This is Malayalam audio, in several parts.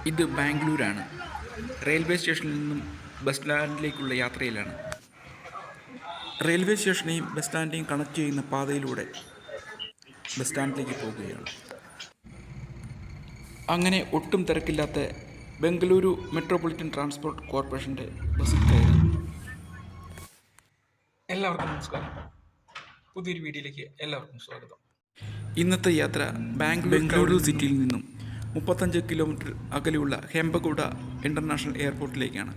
ഇത് ബാംഗ്ലൂരാണ്. റെയിൽവേ സ്റ്റേഷനിൽ നിന്നും ബസ് സ്റ്റാൻഡിലേക്കുള്ള യാത്രയിലാണ്. റെയിൽവേ സ്റ്റേഷനെയും ബസ് സ്റ്റാൻഡിനെയും കണക്ട് ചെയ്യുന്ന പാതയിലൂടെ ബസ് സ്റ്റാൻഡിലേക്ക് പോകുകയാണ്. അങ്ങനെ ഒട്ടും തിരക്കില്ലാത്ത ബംഗളൂരു മെട്രോപൊളിറ്റൻ ട്രാൻസ്പോർട്ട് കോർപ്പറേഷൻ്റെ ബസ്സിൽ കയറി. എല്ലാവർക്കും നമസ്കാരം. പുതിയൊരു വീഡിയോയിലേക്ക് എല്ലാവർക്കും സ്വാഗതം. ഇന്നത്തെ യാത്ര ബംഗളൂരു സിറ്റിയിൽ നിന്നും 35 കിലോമീറ്റർ അകലെയുള്ള ഹെമ്പഗൌഡ ഇൻ്റർനാഷണൽ എയർപോർട്ടിലേക്കാണ്.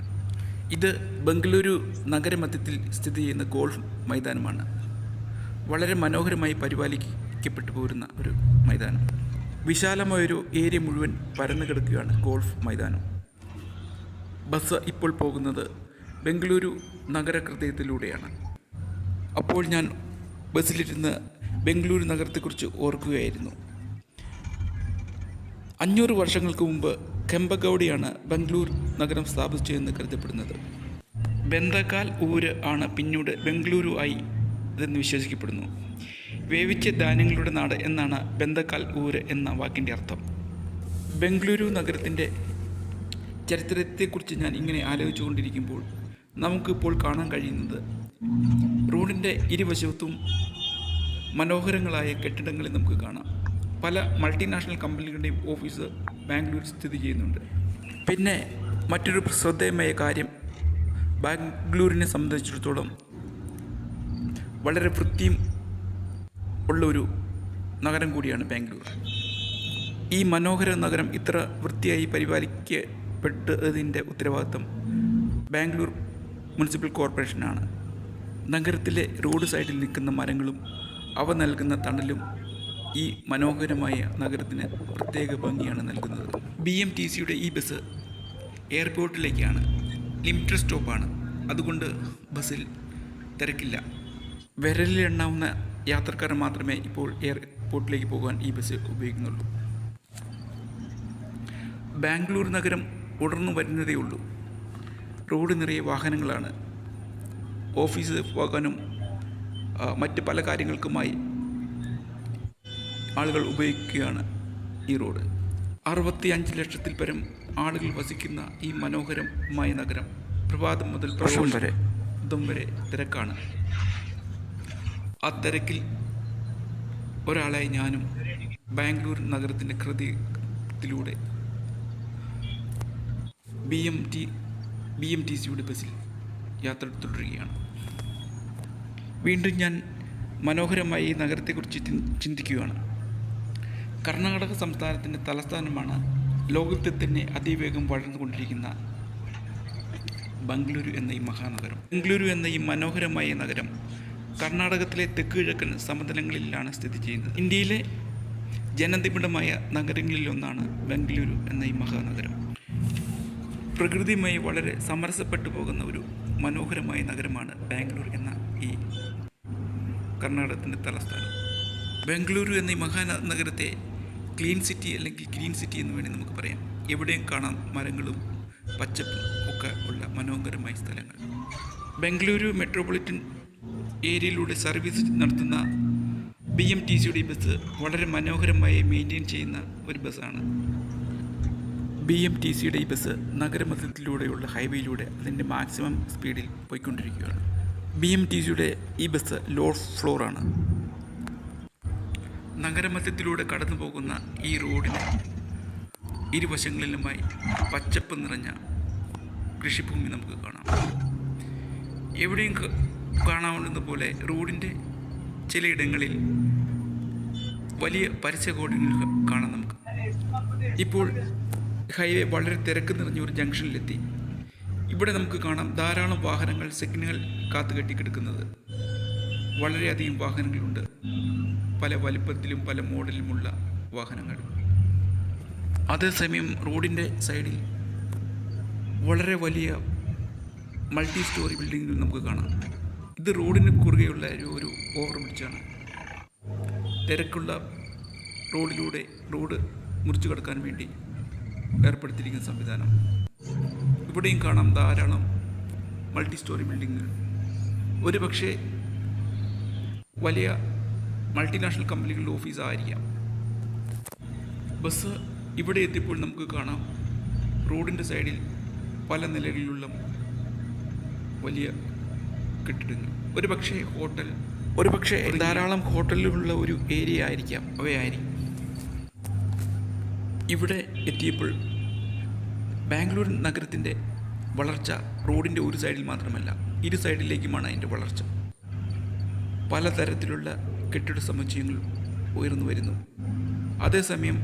ഇത് ബംഗളൂരു നഗരമധ്യത്തിൽ സ്ഥിതി ചെയ്യുന്ന ഗോൾഫ് മൈതാനമാണ്. വളരെ മനോഹരമായി പരിപാലിക്കപ്പെട്ടു പോരുന്ന ഒരു മൈതാനം. വിശാലമായൊരു ഏരിയ മുഴുവൻ പരന്നു കിടക്കുകയാണ് ഗോൾഫ് മൈതാനം. ബസ് ഇപ്പോൾ പോകുന്നത് ബംഗളൂരു നഗരഹൃദയത്തിലൂടെയാണ്. അപ്പോൾ ഞാൻ ബസ്സിലിരുന്ന് ബംഗളൂരു നഗരത്തെക്കുറിച്ച് ഓർക്കുകയായിരുന്നു. 500 വർഷങ്ങൾക്ക് മുമ്പ് കെമ്പഗൌഡയാണ് ബംഗളൂർ നഗരം സ്ഥാപിച്ചതെന്ന് കരുതപ്പെടുന്നത്. ബെന്തകാൽ ഊര് ആണ് പിന്നീട് ബംഗളൂരു ആയി ഇതെന്ന് വിശ്വസിക്കപ്പെടുന്നു. വേവിച്ച ധാന്യങ്ങളുടെ നാട് എന്നാണ് ബെന്തകാൽ ഊര് എന്ന വാക്കിൻ്റെ അർത്ഥം. ബംഗളൂരു നഗരത്തിൻ്റെ ചരിത്രത്തെക്കുറിച്ച് ഞാൻ ഇങ്ങനെ ആലോചിച്ചു കൊണ്ടിരിക്കുമ്പോൾ നമുക്കിപ്പോൾ കാണാൻ കഴിയുന്നത് റോഡിൻ്റെ ഇരുവശത്തും മനോഹരങ്ങളായ കെട്ടിടങ്ങളിൽ നമുക്ക് കാണാം. പല മൾട്ടിനാഷണൽ കമ്പനികളുടെയും ഓഫീസ് ബാംഗ്ലൂർ സ്ഥിതി ചെയ്യുന്നുണ്ട്. പിന്നെ മറ്റൊരു ശ്രദ്ധേയമായ കാര്യം, ബാംഗ്ലൂരിനെ സംബന്ധിച്ചിടത്തോളം വളരെ വൃത്തിയും ഉള്ളൊരു നഗരം കൂടിയാണ് ബാംഗ്ലൂർ. ഈ മനോഹര നഗരം ഇത്ര വൃത്തിയായി പരിപാലിക്കപ്പെട്ടതിൻ്റെ ഉത്തരവാദിത്തം ബാംഗ്ലൂർ മുനിസിപ്പൽ കോർപ്പറേഷനാണ്. നഗരത്തിലെ റോഡ് സൈഡിൽ നിൽക്കുന്ന മരങ്ങളും അവ നൽകുന്ന തണലും ഈ മനോഹരമായ നഗരത്തിന് പ്രത്യേക ഭംഗിയാണ് നൽകുന്നത്. BMTCയുടെ ഈ ബസ് എയർപോർട്ടിലേക്കാണ്. ലിമിറ്റഡ് സ്റ്റോപ്പാണ്. അതുകൊണ്ട് ബസ്സിൽ തിരക്കില്ല. വിരലിലെണ്ണാവുന്ന യാത്രക്കാർ മാത്രമേ ഇപ്പോൾ എയർപോർട്ടിലേക്ക് പോകാൻ ഈ ബസ് ഉപയോഗിക്കുന്നുള്ളൂ. ബാംഗ്ലൂർ നഗരം ഉണർന്നു വരുന്നതേ ഉള്ളൂ. റോഡ് നിറയെ വാഹനങ്ങളാണ്. ഓഫീസ് പോകാനും മറ്റ് പല കാര്യങ്ങൾക്കുമായി ആളുകൾ ഉപയോഗിക്കുകയാണ് ഈ റോഡ്. 65 ലക്ഷത്തിൽ പരം ആളുകൾ വസിക്കുന്ന ഈ മനോഹരമായ നഗരം പ്രഭാതം മുതൽ പ്രഭാതം വരെ തിരക്കാണ്. ആ തിരക്കിൽ ഒരാളായി ഞാനും ബാംഗ്ലൂർ നഗരത്തിൻ്റെ ഹൃദയത്തിലൂടെ BMTCയുടെ ബസ്സിൽ യാത്ര തുടരുകയാണ്. വീണ്ടും ഞാൻ മനോഹരമായ ഈ നഗരത്തെക്കുറിച്ച് ചിന്തിക്കുകയാണ്. കർണാടക സംസ്ഥാനത്തിൻ്റെ തലസ്ഥാനമാണ് ലോകത്തിൽ തന്നെ അതിവേഗം വളർന്നുകൊണ്ടിരിക്കുന്ന ബംഗളൂരു എന്ന ഈ മഹാനഗരം. ബംഗളൂരു എന്ന ഈ മനോഹരമായ നഗരം കർണാടകത്തിലെ തെക്ക് കിഴക്കൻ സമതലങ്ങളിലാണ് സ്ഥിതി ചെയ്യുന്നത്. ഇന്ത്യയിലെ ജനനിബിഡമായ നഗരങ്ങളിലൊന്നാണ് ബംഗളൂരു എന്ന ഈ മഹാനഗരം. പ്രകൃതിയുമായി വളരെ സമരസപ്പെട്ടു പോകുന്ന ഒരു മനോഹരമായ നഗരമാണ് ബാംഗ്ലൂർ എന്ന ഈ കർണാടകത്തിൻ്റെ തലസ്ഥാനം. ബംഗളൂരു എന്ന ഈ മഹാനഗരത്തെ ക്ലീൻ സിറ്റി അല്ലെങ്കിൽ ഗ്രീൻ സിറ്റി എന്ന് വേണ്ടി നമുക്ക് പറയാം. എവിടെയും കാണാം മരങ്ങളും പച്ചപ്പും ഒക്കെ ഉള്ള മനോഹരമായ സ്ഥലങ്ങൾ. ബംഗളൂരു മെട്രോപൊളിറ്റൻ ഏരിയയിലൂടെ സർവീസ് നടത്തുന്ന BMTCയുടെ ബസ് വളരെ മനോഹരമായി മെയിൻറ്റെയിൻ ചെയ്യുന്ന ഒരു ബസ്സാണ്. BMTCയുടെ ഈ ബസ് നഗരമധ്യത്തിലൂടെയുള്ള ഹൈവേയിലൂടെ അതിൻ്റെ മാക്സിമം സ്പീഡിൽ പോയിക്കൊണ്ടിരിക്കുകയാണ്. BMTCയുടെ ഈ ബസ് ലോ ഫ്ലോറാണ്. നഗരമധ്യത്തിലൂടെ കടന്നു പോകുന്ന ഈ റോഡിന് ഇരുവശങ്ങളിലുമായി പച്ചപ്പ് നിറഞ്ഞ കൃഷിഭൂമി നമുക്ക് കാണാം. എവിടെയും കാണാവുന്നത് പോലെ റോഡിൻ്റെ ചിലയിടങ്ങളിൽ വലിയ പരസ്യബോർഡുകൾ കാണാം നമുക്ക്. ഇപ്പോൾ ഹൈവേ വളരെ തിരക്ക് നിറഞ്ഞ ഒരു ജംഗ്ഷനിലെത്തി. ഇവിടെ നമുക്ക് കാണാം ധാരാളം വാഹനങ്ങൾ സിഗ്നൽ കാത്തു കെട്ടിക്കിടക്കുന്നത്. വളരെയധികം വാഹനങ്ങളുണ്ട്. പല വലിപ്പത്തിലും പല മോഡലിലുമുള്ള വാഹനങ്ങൾ. അതേസമയം റോഡിൻ്റെ സൈഡിൽ വളരെ വലിയ മൾട്ടി സ്റ്റോറി ബിൽഡിങ്ങുകൾ നമുക്ക് കാണാം. ഇത് റോഡിന് കുറുകെയുള്ള ഒരു ഓവർ ബ്രിഡ്ജാണ്. തിരക്കുള്ള റോഡിലൂടെ റോഡ് മുറിച്ചു കടക്കാൻ വേണ്ടി ഏർപ്പെടുത്തിയിരിക്കുന്ന സംവിധാനം. ഇവിടെയും കാണാം ധാരാളം മൾട്ടി സ്റ്റോറി ബിൽഡിങ്ങുകൾ. ഒരു പക്ഷേ വലിയ മൾട്ടിനാഷണൽ കമ്പനികളുടെ ഓഫീസായിരിക്കാം. ബസ് ഇവിടെ എത്തിയപ്പോൾ നമുക്ക് കാണാം റോഡിൻ്റെ സൈഡിൽ പല നിലകളിലുള്ള വലിയ കെട്ടിടങ്ങൾ, ഒരുപക്ഷെ ധാരാളം ഹോട്ടലുകളുള്ള ഒരു ഏരിയ ആയിരിക്കാം അവയായിരിക്കും. ഇവിടെ എത്തിയപ്പോൾ ബാംഗ്ലൂർ നഗരത്തിൻ്റെ വളർച്ച റോഡിൻ്റെ ഒരു സൈഡിൽ മാത്രമല്ല, ഇരു സൈഡിലേക്കുമാണ് അതിൻ്റെ വളർച്ച. പലതരത്തിലുള്ള കെട്ടിട സമുച്ചയങ്ങൾ ഉയർന്നു വരുന്നു. അതേസമയം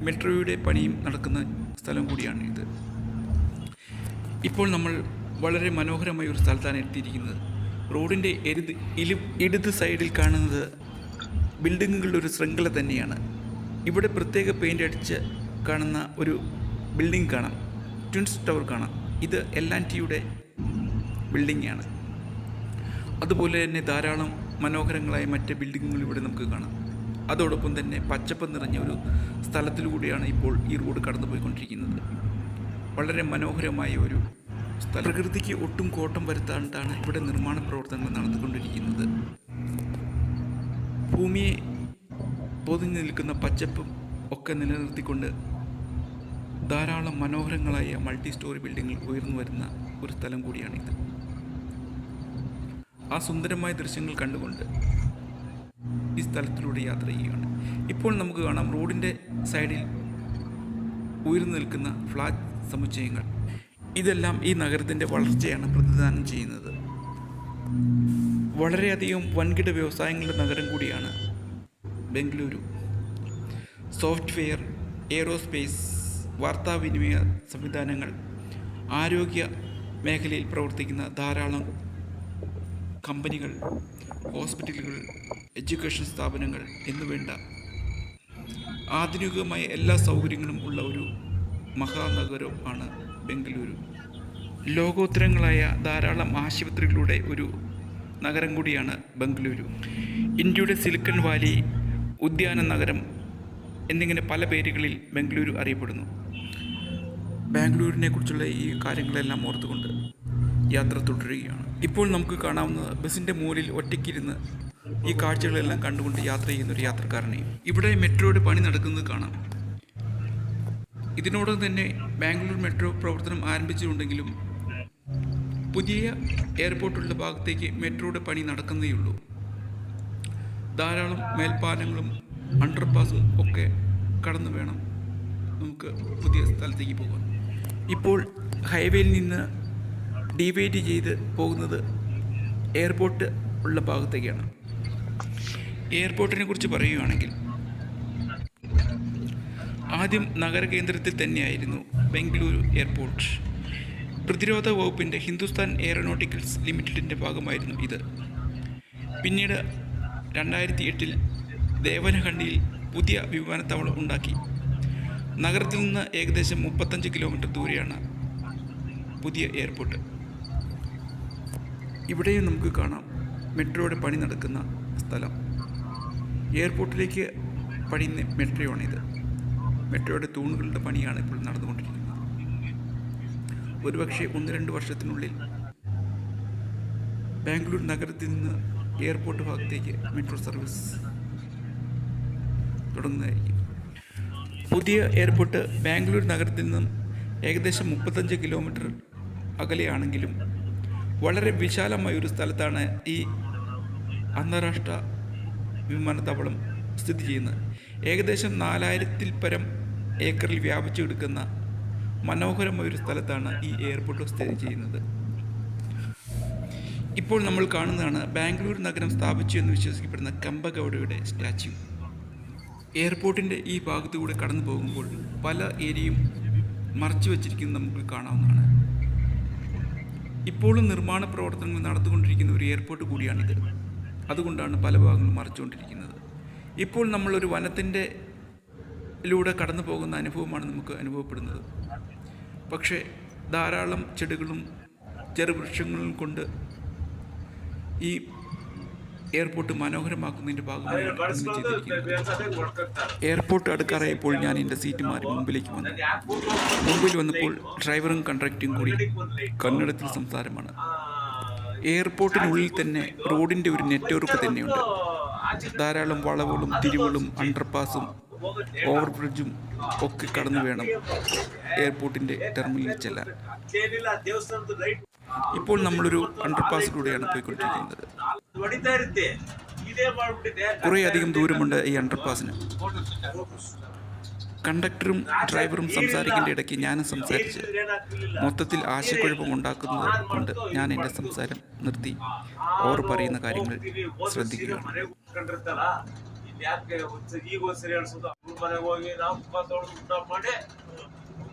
മെട്രോയുടെ പണിയും നടക്കുന്ന സ്ഥലം കൂടിയാണ് ഇത്. ഇപ്പോൾ നമ്മൾ വളരെ മനോഹരമായ ഒരു സ്ഥലത്താണ് എത്തിയിരിക്കുന്നത്. റോഡിൻ്റെ ഇടത് സൈഡിൽ കാണുന്നത് ബിൽഡിങ്ങുകളുടെ ഒരു ശൃംഖല തന്നെയാണ്. ഇവിടെ പ്രത്യേക പെയിൻ്റ് അടിച്ച് കാണുന്ന ഒരു ബിൽഡിംഗ് കാണാം, ട്വിൻസ് ടവർ കാണാം. ഇത് L&Tയുടെ ബിൽഡിങ്ങാണ്. അതുപോലെ തന്നെ ധാരാളം മനോഹരങ്ങളായ മറ്റ് ബിൽഡിങ്ങുകൾ ഇവിടെ നമുക്ക് കാണാം. അതോടൊപ്പം തന്നെ പച്ചപ്പ് നിറഞ്ഞ ഒരു സ്ഥലത്തിലൂടെയാണ് ഇപ്പോൾ ഈ റോഡ് കടന്നു പോയിക്കൊണ്ടിരിക്കുന്നത്. വളരെ മനോഹരമായ ഒരു സ്ഥലം. പ്രകൃതിക്ക് ഒട്ടും കോട്ടം വരുത്താണ്ടാണ് ഇവിടെ നിർമ്മാണ പ്രവർത്തനങ്ങൾ നടന്നുകൊണ്ടിരിക്കുന്നത്. ഭൂമിയെ പൊതിഞ്ഞു നിൽക്കുന്ന പച്ചപ്പും ഒക്കെ നിലനിർത്തിക്കൊണ്ട് ധാരാളം മനോഹരങ്ങളായ മൾട്ടി സ്റ്റോറി ബിൽഡിങ്ങുകൾ ഉയർന്നു വരുന്ന ഒരു സ്ഥലം കൂടിയാണിത്. ആ സുന്ദരമായ ദൃശ്യങ്ങൾ കണ്ടുകൊണ്ട് ഈ സ്ഥലത്തിലൂടെ യാത്ര ചെയ്യുകയാണ്. ഇപ്പോൾ നമുക്ക് കാണാം റോഡിൻ്റെ സൈഡിൽ ഉയർന്നു നിൽക്കുന്ന ഫ്ലാറ്റ് സമുച്ചയങ്ങൾ. ഇതെല്ലാം ഈ നഗരത്തിൻ്റെ വളർച്ചയാണ് പ്രതിദാനം ചെയ്യുന്നത്. വളരെയധികം വൻകിട വ്യവസായങ്ങളുടെ നഗരം കൂടിയാണ് ബംഗളൂരു. സോഫ്റ്റ്വെയർ, എയ്റോസ്പേസ്, വാർത്താവിനിമയ സംവിധാനങ്ങൾ, ആരോഗ്യ മേഖലയിൽ പ്രവർത്തിക്കുന്ന ധാരാളം കമ്പനികൾ, ഹോസ്പിറ്റലുകൾ, എഡ്യൂക്കേഷൻ സ്ഥാപനങ്ങൾ എന്നുവേണ്ട ആധുനികമായ എല്ലാ സൗകര്യങ്ങളും ഉള്ള ഒരു മഹാനഗരം ആണ് ബംഗളൂരു. ലോകോത്തരങ്ങളായ ധാരാളം ആശുപത്രികളുടെ ഒരു നഗരം കൂടിയാണ് ബംഗളൂരു. ഇന്ത്യയുടെ സിലിക്കൺ വാലി, ഉദ്യാന നഗരം എന്നിങ്ങനെ പല പേരുകളിൽ ബംഗളൂരു അറിയപ്പെടുന്നു. ബാംഗ്ലൂരിനെ കുറിച്ചുള്ള ഈ കാര്യങ്ങളെല്ലാം ഓർത്തുകൊണ്ട് യാത്ര തുടരുകയാണ്. ഇപ്പോൾ നമുക്ക് കാണാവുന്നത് ബസ്സിൻ്റെ മുകളിൽ ഒറ്റയ്ക്കിരുന്ന് ഈ കാഴ്ചകളെല്ലാം കണ്ടുകൊണ്ട് യാത്ര ചെയ്യുന്ന ഒരു യാത്രക്കാരനെയും. ഇവിടെ മെട്രോയുടെ പണി നടക്കുന്നത് കാണാം. ഇതിനോടൊപ്പം തന്നെ ബാംഗ്ലൂർ മെട്രോ പ്രവർത്തനം ആരംഭിച്ചിട്ടുണ്ടെങ്കിലും പുതിയ എയർപോർട്ടുള്ള ഭാഗത്തേക്ക് മെട്രോയുടെ പണി നടക്കുന്നതേയുള്ളൂ. ധാരാളം മേൽപ്പാലങ്ങളും അണ്ടർപാസും ഒക്കെ കടന്നു വേണം നമുക്ക് പുതിയ സ്ഥലത്തേക്ക് പോകാൻ. ഇപ്പോൾ ഹൈവേയിൽ നിന്ന് ഡിവൈഡ് ചെയ്ത് പോകുന്നത് എയർപോർട്ട് ഉള്ള ഭാഗത്തേക്കാണ്. എയർപോർട്ടിനെ കുറിച്ച് പറയുകയാണെങ്കിൽ ആദ്യം നഗരകേന്ദ്രത്തിൽ തന്നെയായിരുന്നു ബംഗളൂരു എയർപോർട്ട്. പ്രതിരോധ വകുപ്പിൻ്റെ ഹിന്ദുസ്ഥാൻ എയറോനോട്ടിക്കൽസ് ലിമിറ്റഡിൻ്റെ ഭാഗമായിരുന്നു ഇത്. പിന്നീട് 2008 ദേവനഹള്ളിയിൽ പുതിയ വിമാനത്താവളം ഉണ്ടാക്കി. നഗരത്തിൽ നിന്ന് ഏകദേശം 35 കിലോമീറ്റർ ദൂരെയാണ് പുതിയ എയർപോർട്ട്. ഇവിടെയും നമുക്ക് കാണാം മെട്രോയുടെ പണി നടക്കുന്ന സ്ഥലം. എയർപോർട്ടിലേക്ക് പണിയുന്ന മെട്രോയാണിത്. മെട്രോയുടെ തൂണുകളുടെ പണിയാണ് ഇപ്പോൾ നടന്നുകൊണ്ടിരിക്കുന്നത്. ഒരുപക്ഷെ 1-2 വർഷത്തിനുള്ളിൽ ബാംഗ്ലൂർ നഗരത്തിൽ നിന്ന് എയർപോർട്ട് ഭാഗത്തേക്ക് മെട്രോ സർവീസ് തുടങ്ങുന്നതായിരിക്കും. പുതിയ എയർപോർട്ട് ബാംഗ്ലൂർ നഗരത്തിൽ നിന്നും ഏകദേശം 35 കിലോമീറ്റർ അകലെയാണെങ്കിലും വളരെ വിശാലമായ ഒരു സ്ഥലത്താണ് ഈ അന്താരാഷ്ട്ര വിമാനത്താവളം സ്ഥിതി ചെയ്യുന്നത്. ഏകദേശം 4000-ൽ പരം ഏക്കറിൽ വ്യാപിച്ചു കിടക്കുന്ന മനോഹരമായ ഒരു സ്ഥലത്താണ് ഈ എയർപോർട്ട് സ്ഥിതി ചെയ്യുന്നത്. ഇപ്പോൾ നമ്മൾ കാണുന്നതാണ് ബാംഗ്ലൂർ നഗരം സ്ഥാപിച്ചു എന്ന് വിശ്വസിക്കപ്പെടുന്ന കമ്പഗൗഡയുടെ സ്റ്റാച്യു. എയർപോർട്ടിൻ്റെ ഈ ഭാഗത്തുകൂടെ കടന്നു പോകുമ്പോൾ പല ഏരിയയും മറച്ചു വച്ചിരിക്കുന്നത് നമുക്ക് കാണാവുന്നതാണ്. ഇപ്പോഴും നിർമ്മാണ പ്രവർത്തനങ്ങൾ നടന്നുകൊണ്ടിരിക്കുന്ന ഒരു എയർപോർട്ട് കൂടിയാണിത്. അതുകൊണ്ടാണ് പല ഭാഗങ്ങളും മറച്ചുകൊണ്ടിരിക്കുന്നത്. ഇപ്പോൾ നമ്മളൊരു വനത്തിൻ്റെ ലൂടെ കടന്നു പോകുന്ന അനുഭവമാണ് നമുക്ക് അനുഭവപ്പെടുന്നത്. പക്ഷേ ധാരാളം ചെടികളും ചെറുവൃക്ഷങ്ങളും കൊണ്ട് ഈ എയർപോർട്ട് മനോഹരമാക്കുന്നതിൻ്റെ ഭാഗമായി എയർപോർട്ട് അടുക്കാറായപ്പോൾ ഞാൻ എൻ്റെ സീറ്റ് മാറി മുമ്പിലേക്ക് വന്നു. മുമ്പിൽ വന്നപ്പോൾ ഡ്രൈവറും കണ്ടക്ടറും കൂടി കന്നഡത്തിൽ സംസാരമാണ്. എയർപോർട്ടിനുള്ളിൽ തന്നെ റോഡിൻ്റെ ഒരു നെറ്റ്വർക്ക് തന്നെയുണ്ട്. ധാരാളം വളവുകളും തിരിവുകളും അണ്ടർപാസും ഓവർ ബ്രിഡ്ജും ഒക്കെ കടന്നു വേണം എയർപോർട്ടിൻ്റെ ടെർമിനലിൽ ചെല്ലാൻ. ഇപ്പോൾ നമ്മളൊരു അണ്ടർപാസിലൂടെയാണ് പോയിക്കൊണ്ടിരിക്കുന്നത്. കുറേയധികം ദൂരമുണ്ട് ഈ അണ്ടർപാസിന്. കണ്ടക്ടറും ഡ്രൈവറും സംസാരിക്കേണ്ട ഇടയ്ക്ക് ഞാനും സംസാരിച്ച് മൊത്തത്തിൽ ആശയക്കുഴപ്പം ഉണ്ടാക്കുന്നത് കൊണ്ട് ഞാൻ എൻ്റെ സംസാരം നിർത്തി അവർ പറയുന്ന കാര്യങ്ങൾ ശ്രദ്ധിക്കുകയാണ്. ಈಗ ಒಂದ್ಸರಿ ಹೇಳ್ಸೋದು ಮನೆಗೆ ಹೋಗಿ ನಾವು ಊಟ ಮಾಡಿ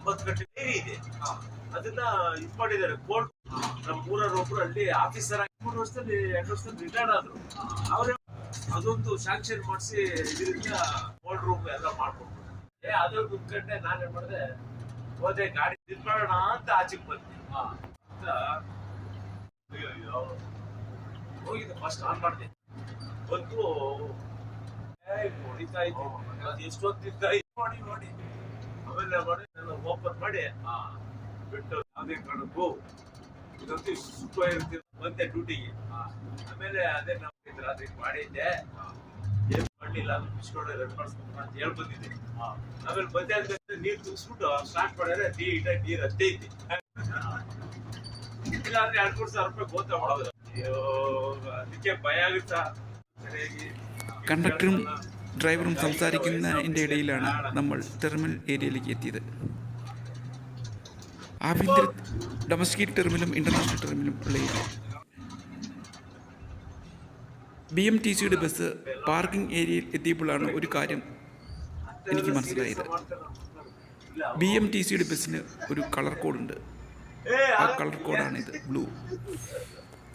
9 ಗಂಟೆ ಇದೆ ಅದನ್ನ ಇದು ಮಾಡಿದ್ದಾರೆ ಕೋರ್ಟ್. ನಮ್ಮ ಊರೊಬ್ರು ಅಲ್ಲಿ ಆಫೀಸರ್ 2 ವರ್ಷದಲ್ಲಿ ರಿಟೈರ್ಡ್ ಆದ್ರು. ಅವರೇ ಅದೊಂದು ಶಾಂಕ್ಷನ್ ಮಾಡಿಸಿ ಇದರಿಂದ ಕೋಲ್ಡ್ ರೂಮ್ ಎಲ್ಲ ಮಾಡ್ಕೊಂಡು ಅದು 1 ಗಂಟೆ ನಾನೇನ್ ಮಾಡಿದೆ ಹೋದೆ ಗಾಡಿ ಇದು ಮಾಡೋಣ ಅಂತ ಆಚೆಗೆ ಬಂದೆ. ಹೋಗಿದ್ದೆ ಫಸ್ಟ್ ಆನ್ ಮಾಡಿದೆ ಬಂತು ಹೊಡಿತಾ ಇತ್ತು. ಎಷ್ಟೊತ್ತಿದ್ದ ಮಾಡಿ ಆಮೇಲೆ ಮಾಡಿ ನಾನು ಓಪನ್ ಮಾಡಿ ಬಿಟ್ಟು ಅದೇ ಕಣಕ್ಕೂ ಇದಂತೂ ಸುಖ ಇರ್ತೀವಿ ಬಂದೆ ಡ್ಯೂಟಿಗೆ. ಆಮೇಲೆ ಅದೇ ನಾವು ರಾತ್ರಿ ಮಾಡಿದ್ದೆ ಏನ್ ಮಾಡಲಿಲ್ಲ ಅದು ಬಿಸ್ಕೊಂಡು ರನ್ ಮಾಡಿಸ್ಬೇಕು ಅಂತ ಹೇಳಿ ಬಂದಿದ್ದೆ. ಆಮೇಲೆ ಬಂದೆ ಅಂತ ನೀರು ತುಂಬಿಸ್ಬಿಟ್ಟು ಸ್ಟಾರ್ಟ್ ಮಾಡಿದ್ರೆ ನೀರು ಅಷ್ಟೇ ಐತಿ. ಇಲ್ಲ ಅಂದ್ರೆ 2-3 ಸಾವಿರ ರೂಪಾಯಿ ಗೋತ ಮಾಡೋದು. ಅಯ್ಯೋ ಅದಕ್ಕೆ ಭಯ ಆಗುತ್ತಾ ಸರಿಯಾಗಿ. കണ്ടക്ടറും ഡ്രൈവറും സംസാരിക്കുന്നതിൻ്റെ ഇടയിലാണ് നമ്മൾ ടെർമിനൽ ഏരിയയിലേക്ക് എത്തിയത്. ആഭ്യന്തര ഡൊമസ്റ്റിക് ടെർമിനലും ഇൻ്റർനാഷണൽ ടെർമിനലും ഉള്ള ഏരിയ. BMTCയുടെ ബസ് പാർക്കിംഗ് ഏരിയയിൽ എത്തിയപ്പോഴാണ് ഒരു കാര്യം എനിക്ക് മനസ്സിലായത്. BMTCയുടെ ബസ്സിന് ഒരു കളർ കോഡുണ്ട്. ആ കളർ കോഡാണിത്, ബ്ലൂ.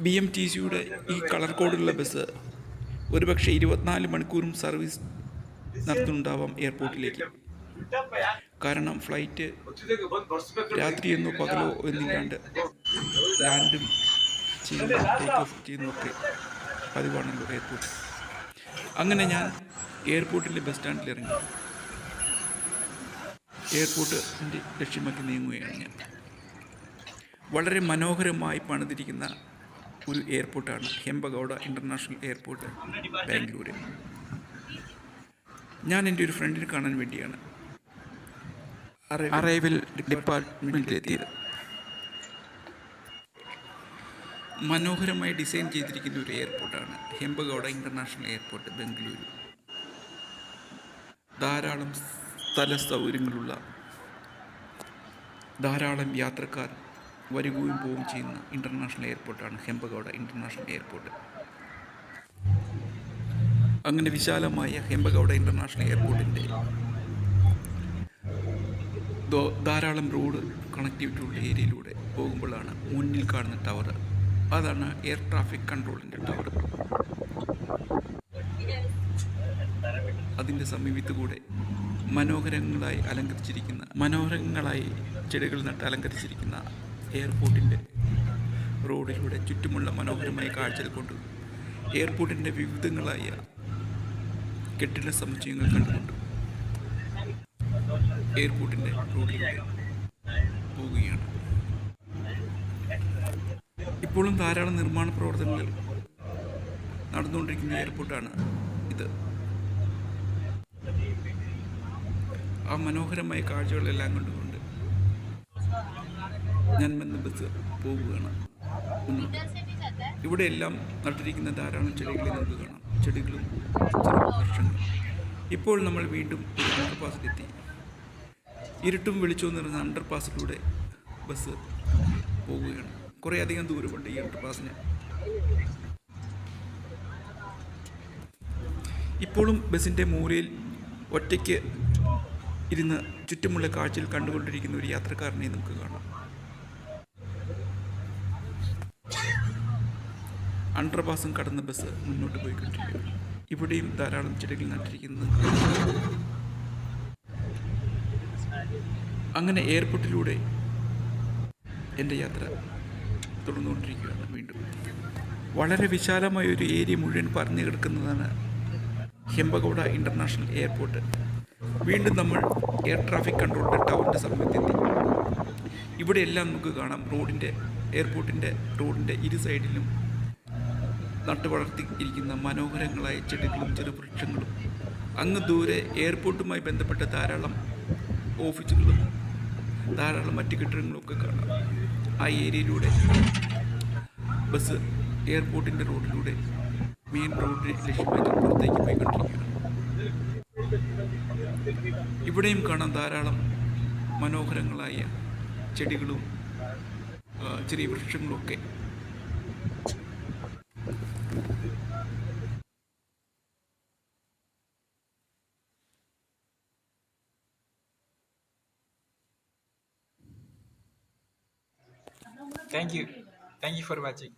BMTCയുടെ ഈ കളർ കോഡുള്ള ബസ് ഒരുപക്ഷെ 24 മണിക്കൂറും സർവീസ് നടത്തുന്നുണ്ടാവാം എയർപോർട്ടിലേക്ക്. കാരണം ഫ്ലൈറ്റ് രാത്രിയെന്നോ പകലോ എന്നില്ലാണ്ട് ലാൻഡും ചെയ്യുന്ന ടേക്ക് ഓഫ് ചെയ്യുന്നതൊക്കെ പതിവാണല്ലോ എയർപോർട്ട്. അങ്ങനെ ഞാൻ എയർപോർട്ടിലെ ബസ് സ്റ്റാൻഡിൽ ഇറങ്ങി എയർപോർട്ടിൻ്റെ ലക്ഷ്യമാക്കി നീങ്ങുകയാണ് ഞാൻ. വളരെ മനോഹരമായി പണിതിരിക്കുന്ന ഒരു എയർപോർട്ടാണ് ഹെമ്പഗൗഡ ഇൻ്റർനാഷണൽ എയർപോർട്ട്, ബാംഗ്ലൂർ. ഞാൻ എൻ്റെ ഒരു ഫ്രണ്ടിനെ കാണാൻ വേണ്ടിയാണ് അറൈവൽ ഡിപ്പാർട്ട്മെൻറ്റിലെത്തിയത്. മനോഹരമായി ഡിസൈൻ ചെയ്തിരിക്കുന്ന ഒരു എയർപോർട്ടാണ് ഹെമ്പഗൗഡ ഇൻ്റർനാഷണൽ എയർപോർട്ട്, ബംഗളൂരു. ധാരാളം സ്ഥല സൗകര്യങ്ങളുള്ള, ധാരാളം യാത്രക്കാർ വരികയും പോവുകയും ചെയ്യുന്ന ഇൻ്റർനാഷണൽ എയർപോർട്ടാണ് ഹെമ്പഗൗഡ ഇൻ്റർനാഷണൽ എയർപോർട്ട്. അങ്ങനെ വിശാലമായ ഹെമ്പഗൗഡ ഇൻ്റർനാഷണൽ എയർപോർട്ടിൻ്റെ ധാരാളം റോഡ് കണക്ടിവിറ്റി ഉള്ള ഏരിയയിലൂടെ പോകുമ്പോഴാണ് മുന്നിൽ കാണുന്ന ടവർ. അതാണ് എയർ ട്രാഫിക് കൺട്രോളിൻ്റെ ടവർ. അതിൻ്റെ സമീപത്ത് കൂടെ മനോഹരങ്ങളായി ചെടികൾ നട്ട് അലങ്കരിച്ചിരിക്കുന്ന എയർപോർട്ടിൻ്റെ റോഡിലൂടെ ചുറ്റുമുള്ള മനോഹരമായ കാഴ്ചകൾ കൊണ്ട് എയർപോർട്ടിൻ്റെ വിവിധങ്ങളായ കെട്ടിട സമുച്ചയങ്ങൾ കണ്ടുകൊണ്ട് എയർപോർട്ടിൻ്റെ റോഡിലൂടെ പോവുകയാണ്. ഇപ്പോഴും ധാരാളം നിർമ്മാണ പ്രവർത്തനങ്ങൾ നടന്നുകൊണ്ടിരിക്കുന്ന എയർപോർട്ടാണ് ഇത്. ആ മനോഹരമായ കാഴ്ചകളെല്ലാം കണ്ടുകൊണ്ട് ഞാൻ വന്ന ബസ് പോവുകയാണ്. ഇവിടെ എല്ലാം നട്ടിരിക്കുന്ന ധാരാളം ചെടികളെ നമുക്ക് കാണാം. ചെടികളും വൃക്ഷങ്ങളും. ഇപ്പോൾ നമ്മൾ വീണ്ടും ഒരു അണ്ടർപാസിലെത്തി. ഇരുട്ടും വെളിച്ചവും നിറഞ്ഞ അണ്ടർപാസിലൂടെ ബസ് പോവുകയാണ്. കുറേ അധികം ദൂരമുണ്ട് ഈ അണ്ടർപാസിന്. ഇപ്പോഴും ബസ്സിൻ്റെ മൂലയിൽ ഒറ്റയ്ക്ക് ഇരുന്ന് ചുറ്റുമുള്ള കാഴ്ചയിൽ കണ്ടുകൊണ്ടിരിക്കുന്ന ഒരു യാത്രക്കാരനെ നമുക്ക് കാണാം. അണ്ടർപാസും കടന്ന ബസ് മുന്നോട്ട് പോയിക്കൊണ്ടിരിക്കുകയാണ്. ഇവിടെയും ധാരാളം ചെടികൾ നട്ടിരിക്കുന്നത്. അങ്ങനെ എയർപോർട്ടിലൂടെ എൻ്റെ യാത്ര തുടർന്നുകൊണ്ടിരിക്കുകയാണ്. വീണ്ടും വളരെ വിശാലമായ ഒരു ഏരിയ മുഴുവൻ പരന്നു കിടക്കുന്നതാണ് ഹെമ്പഗൗഡ ഇൻ്റർനാഷണൽ എയർപോർട്ട്. വീണ്ടും നമ്മൾ എയർ ട്രാഫിക് കൺട്രോളിൻ്റെ ടവറിൻ്റെ സമീപത്തെത്തി. ഇവിടെ എല്ലാം നമുക്ക് കാണാം. എയർപോർട്ടിൻ്റെ റോഡിൻ്റെ ഇരു സൈഡിലും നട്ടു വളർത്തിയിരിക്കുന്ന മനോഹരങ്ങളായ ചെടികളും ചെറുവൃക്ഷങ്ങളും അങ്ങ് ദൂരെ എയർപോർട്ടുമായി ബന്ധപ്പെട്ട ധാരാളം ഓഫീസുകളും ധാരാളം മറ്റ് കെട്ടിടങ്ങളൊക്കെ കാണാം. ആ ഏരിയയിലൂടെ ബസ് എയർപോർട്ടിൻ്റെ റോഡിലൂടെ മെയിൻ റോഡിനെ ലക്ഷ്യമാക്കി പുറത്തേക്ക് പോയിക്കൊണ്ടിരിക്കുകയാണ്. ഇവിടെയും കാണാം ധാരാളം മനോഹരങ്ങളായ ചെടികളും ചെറിയ വൃക്ഷങ്ങളുമൊക്കെ. Thank you for watching.